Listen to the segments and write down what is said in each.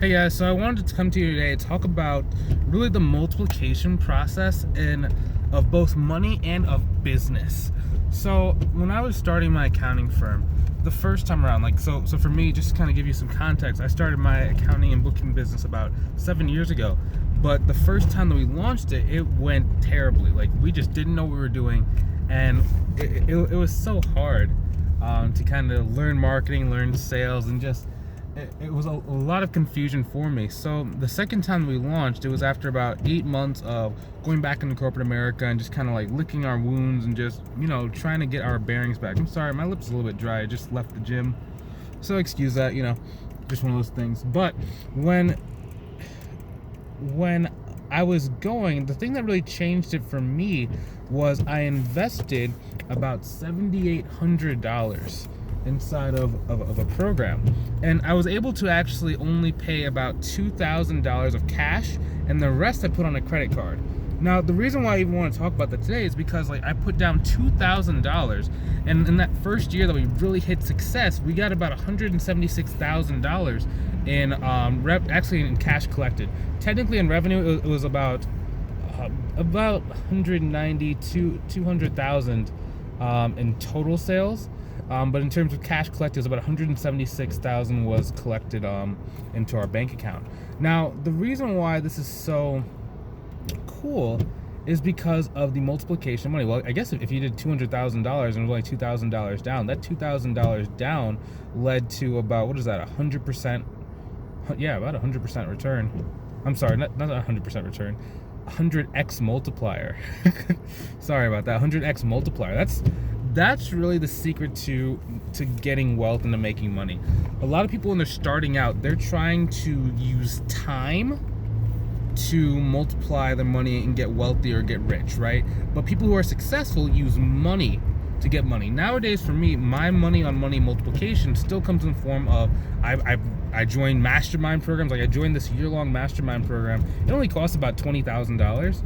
Hey guys, so I wanted to come to you today to talk about really the multiplication process of both money and of business. So when I was starting my accounting firm, the first time around, so for me, just to kind of give you some context, I started my accounting and booking business about 7 years ago. But the first time that we launched it, it went terribly. Like, we just didn't know what we were doing, and it was so hard to kind of learn marketing, learn sales, and just it was a lot of confusion for me. So the second time we launched, it was after about 8 months of going back into corporate America and just kind of like licking our wounds and just, trying to get our bearings back. I'm sorry, my lips are a little bit dry. I just left the gym, so excuse that, just one of those things. But when I was going, the thing that really changed it for me was I invested about $7,800 inside of a program, and I was able to actually only pay about $2,000 of cash, and the rest I put on a credit card. Now, the reason why I even want to talk about that today is because I put down $2,000, and in that first year that we really hit success, we got about $176,000 in actually in cash collected. Technically in revenue, it was about 190 to 200,000 in total sales. But in terms of cash collected, it was about $176,000 was collected into our bank account. Now, the reason why this is so cool is because of the multiplication of money. Well, I guess if you did $200,000 and it was only $2,000 down, that $2,000 down led to about, 100%? Yeah, about 100% return. I'm sorry, not 100% return. 100x multiplier. Sorry about that. 100x multiplier. That's really the secret to getting wealth and to making money. A lot of people, when they're starting out, they're trying to use time to multiply their money and get wealthy or get rich, right? But people who are successful use money to get money. Nowadays, for me, my money on money multiplication still comes in the form of I joined mastermind programs. Like, I joined this year-long mastermind program. It only costs about $20,000.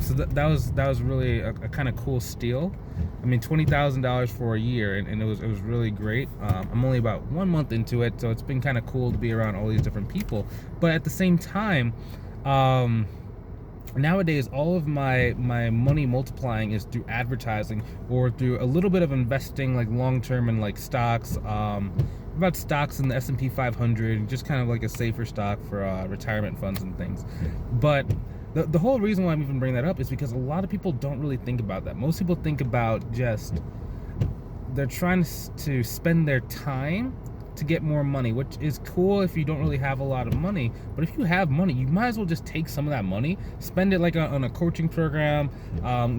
So that was really a kind of cool steal. I mean, $20,000 for a year, and it was really great. I'm only about 1 month into it, so it's been kind of cool to be around all these different people. But at the same time, nowadays, all of my money multiplying is through advertising or through a little bit of investing, like long-term in like stocks, about stocks in the S&P 500, just kind of like a safer stock for retirement funds and things. But the whole reason why I'm even bringing that up is because a lot of people don't really think about that. Most people think about they're trying to spend their time to get more money, which is cool if you don't really have a lot of money. But if you have money, you might as well just take some of that money, spend it like on a coaching program,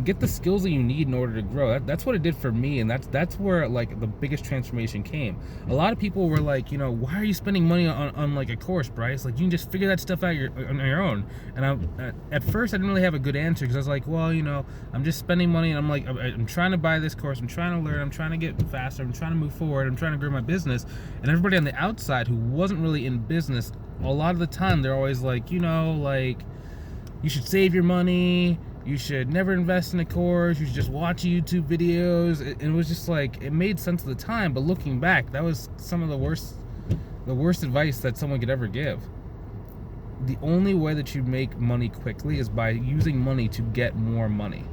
get the skills that you need in order to grow. That's what it did for me, and that's where like the biggest transformation came. A lot of people were like, why are you spending money on like a course, Bryce? Like, you can just figure that stuff out on your own. And at first I didn't really have a good answer, because I was like, well, I'm just spending money, and I'm like, I'm trying to buy this course, I'm trying to learn, I'm trying to get faster, I'm trying to move forward, I'm trying to grow my business. And everybody on the outside who wasn't really in business, a lot of the time they're always like, you should save your money, you should never invest in a course, you should just watch YouTube videos. And it was just like, it made sense at the time, but looking back, that was some of the worst advice that someone could ever give. The only way that you make money quickly is by using money to get more money.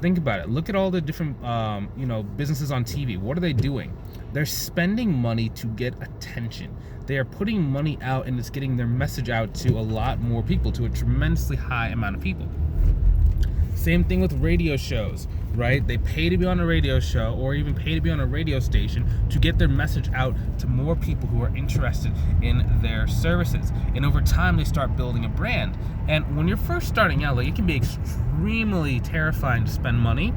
Think about it. Look at all the different businesses on TV. What are they doing? They're spending money to get attention. They are putting money out, and it's getting their message out to a lot more people, to a tremendously high amount of people. Same thing with radio shows, right? They pay to be on a radio show, or even pay to be on a radio station, to get their message out to more people who are interested in their services. And over time, they start building a brand. And when you're first starting out, it can be extremely terrifying to spend money.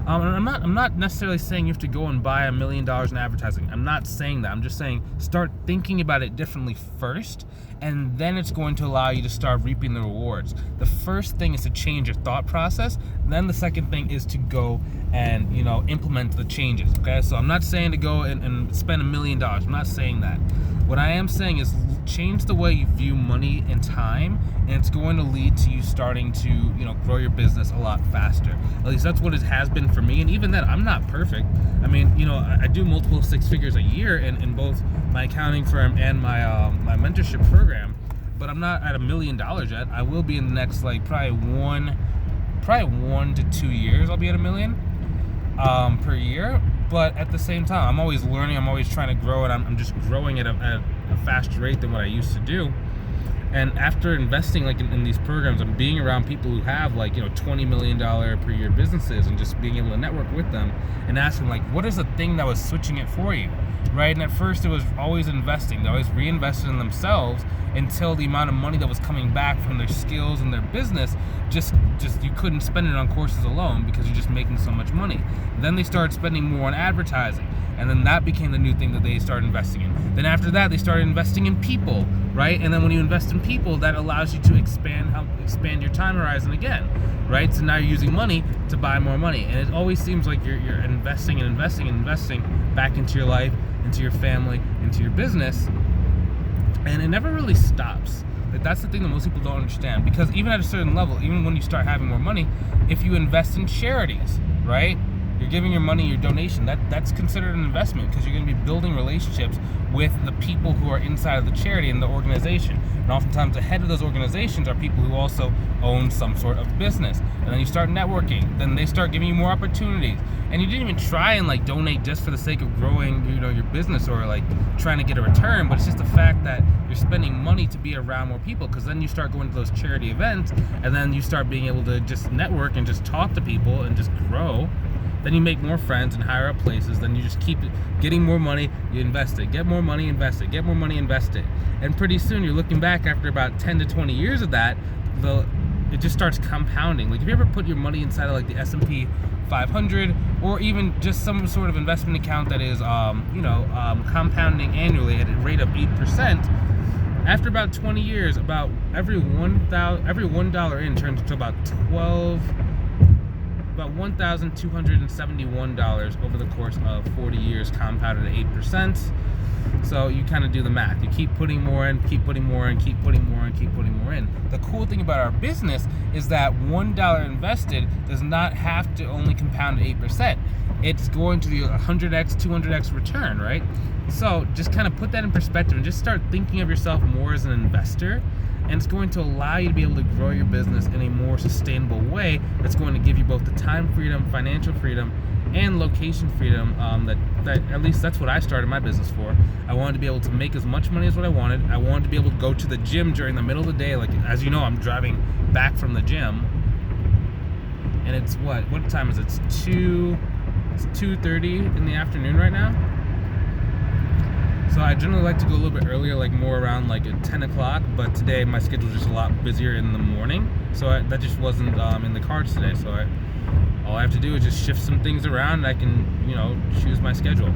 And I'm not necessarily saying you have to go and buy $1 million in advertising. I'm not saying that. I'm just saying start thinking about it differently first, and then it's going to allow you to start reaping the rewards. The first thing is to change your thought process. Then the second thing is to go and implement the changes. Okay, so I'm not saying to go and spend $1 million. I'm not saying that. What I am saying is change the way you view money and time, and it's going to lead to you starting to grow your business a lot faster. At least that's what it has been for me. And even then, I'm not perfect. I mean, I do multiple 6 figures a year in both my accounting firm and my mentorship program, but I'm not at $1 million yet. I will be in the next probably 1 to 2 years. I'll be at $1 million per year. But at the same time, I'm always learning. I'm always trying to grow, and I'm just growing at a faster rate than what I used to do. And after investing in these programs, I'm being around people who have $20 million per year businesses, and just being able to network with them and ask them what is the thing that was switching it for you, right? And at first it was always investing. They always reinvested in themselves until the amount of money that was coming back from their skills and their business just you couldn't spend it on courses alone because you're just making so much money. Then they started spending more on advertising, and then that became the new thing that they started investing in. Then after that, they started investing in people, right? And then when you invest in people, that allows you to help expand your time horizon again, right? So now you're using money to buy more money, and it always seems like you're investing and investing and investing back into your life, into your family, into your business, and it never really stops. That's the thing that most people don't understand, because even at a certain level, even when you start having more money, if you invest in charities, right? You're giving your money, your donation, that's considered an investment, because you're going to be building relationships with the people who are inside of the charity and the organization. And oftentimes the head of those organizations are people who also own some sort of business. And then you start networking, then they start giving you more opportunities. And you didn't even try and donate just for the sake of growing your business or trying to get a return, but it's just the fact that you're spending money to be around more people, because then you start going to those charity events, and then you start being able to just network and just talk to people and just grow. Then you make more friends and higher up places. Then you just keep getting more money, you invest it. Get more money, invest it. Get more money, invest it. And pretty soon you're looking back after about 10 to 20 years of that, it just starts compounding. If you ever put your money inside of the S&P 500, or even just some sort of investment account that is compounding annually at a rate of 8%, after about 20 years, about every $1 in turns into about $1,271 over the course of 40 years, compounded at 8%. So you kind of do the math. You keep putting more in, keep putting more in, keep putting more in, keep putting more in. The cool thing about our business is that $1 invested does not have to only compound at 8%. It's going to be a 100x, 200x return, right? So just kind of put that in perspective and just start thinking of yourself more as an investor. And it's going to allow you to be able to grow your business in a more sustainable way that's going to give you both the time freedom, financial freedom, and location freedom. That at least that's what I started my business for. I wanted to be able to make as much money as what I wanted. I wanted to be able to go to the gym during the middle of the day. As you know, I'm driving back from the gym, and it's what time is it? It's 2:30 in the afternoon right now. So I generally like to go a little bit earlier, more around at 10 o'clock, but today my schedule is just a lot busier in the morning, so that just wasn't in the cards today. So all I have to do is just shift some things around, and I can choose my schedule.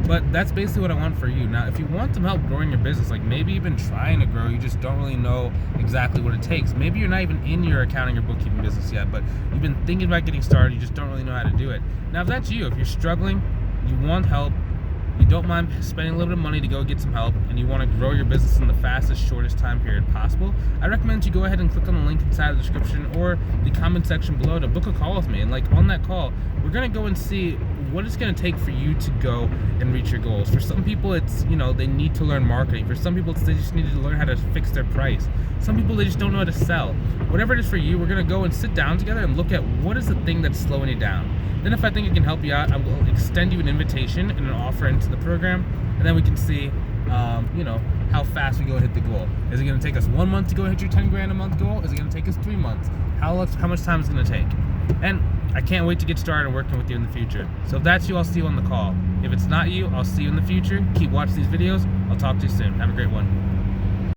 But that's basically what I want for you. Now, if you want some help growing your business, maybe you've been trying to grow, you just don't really know exactly what it takes. Maybe you're not even in your accounting or bookkeeping business yet, but you've been thinking about getting started, you just don't really know how to do it. Now, if that's you, if you're struggling, you want help, you don't mind spending a little bit of money to go get some help, and you want to grow your business in the fastest, shortest time period possible, I recommend you go ahead and click on the link inside the description or the comment section below to book a call with me. And on that call, we're going to go and see what it's going to take for you to go and reach your goals. For some people, it's, they need to learn marketing. For some people, they just need to learn how to fix their price. Some people, they just don't know how to sell. Whatever it is for you, we're going to go and sit down together and look at what is the thing that's slowing you down. Then if I think it can help you out, I will extend you an invitation and an offer into the program, and then we can see, how fast we go and hit the goal. Is it going to take us 1 month to go and hit your 10 grand a month goal? Is it going to take us 3 months? How much time is it going to take? And I can't wait to get started working with you in the future. So if that's you, I'll see you on the call. If it's not you, I'll see you in the future. Keep watching these videos. I'll talk to you soon. Have a great one.